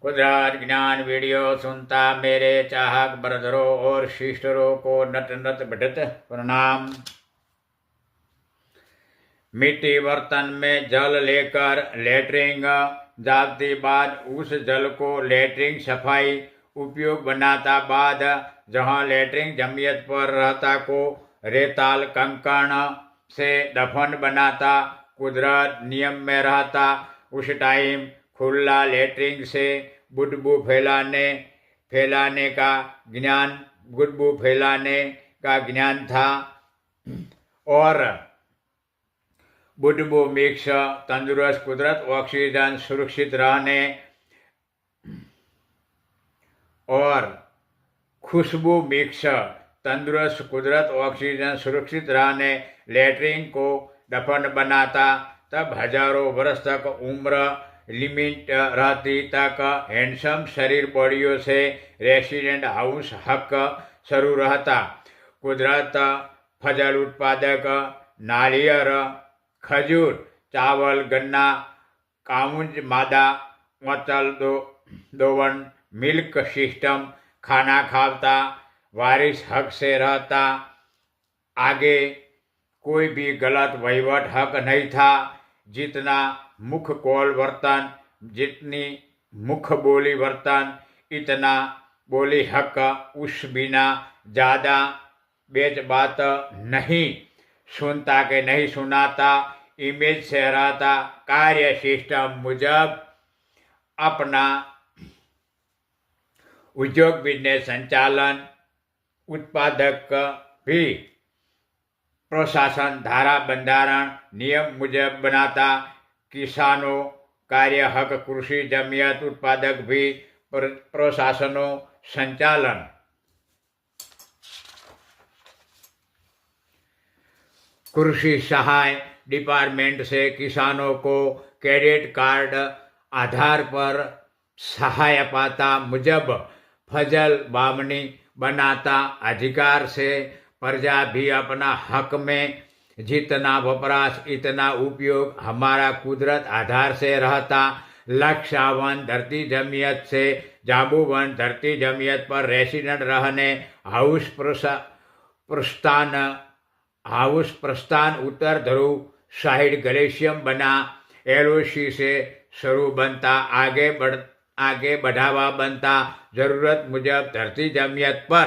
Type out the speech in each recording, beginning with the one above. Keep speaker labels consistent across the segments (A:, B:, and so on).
A: कुदरत ज्ञान वीडियो सुनता मेरे चाहक ब्रदरों और सिस्टरों को नत नत बढ़त प्रणाम। मिट्टी बर्तन में जल लेकर लेटरिंग जाती बाद उस जल को लेटरिंग सफाई उपयोग बनाता बाद जहाँ लेटरिंग जमियत पर रहता को रेताल कंकण से दफन बनाता कुदरत नियम में रहता। उस टाइम खुला लेटरिंग से बुदबू फैलाने का ज्ञान था और बुदबू मिक्स तंदुरुस्त कुदरत ऑक्सीजन सुरक्षित रहने और खुशबू मिक्स तंदुरुस्त कुदरत ऑक्सीजन सुरक्षित रहने लेटरिन को दफन बनाता। तब हजारों वर्ष तक उम्र लिमिट रहती तक हैंडसम शरीर बॉडियों से रेसिडेंट हाउस हक शुरू रहता। कुदरत फजल उत्पादक नारियर खजूर चावल गन्ना कामुज मादा मचल दोवन मिल्क सिस्टम खाना खाता वारिस हक से रहता। आगे कोई भी गलत वहीवट हक नहीं था। जितना मुख कौल वर्तन जितनी मुख बोली वर्तन इतना बोली हक उस बिना ज़्यादा बेच बात नहीं सुनता के नहीं सुनाता। इमेज से रहता कार्य सिस्टम मुजब अपना उद्योग बिजनेस संचालन उत्पादक भी प्रशासन धारा बंधारण नियम मुजब बनाता। किसानों कार्य हक कृषि जमियत उत्पादक भी प्रशासनों संचालन। कृषि सहाय डिपार्टमेंट से किसानों को क्रेडिट कार्ड आधार पर सहाय पाता मुजब फजल बामनी बनाता। अधिकार से प्रजा भी अपना हक में जितना वपराश इतना उपयोग हमारा कुदरत आधार से रहता। लक्षावन धरती जमियत से जाबूवन धरती जमियत पर रेसिडेंट रहने हाउस प्रस्थान उत्तर ध्रुव साइड ग्लेशियम बना एलओसी से शुरू बनता आगे बढ़ावा बनता। जरूरत मुजब धरती जमियत पर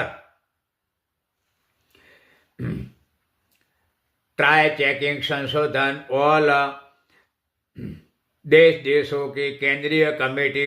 A: ट्राई चेकिंग संशोधन ऑल देशों की केंद्रीय कमेटी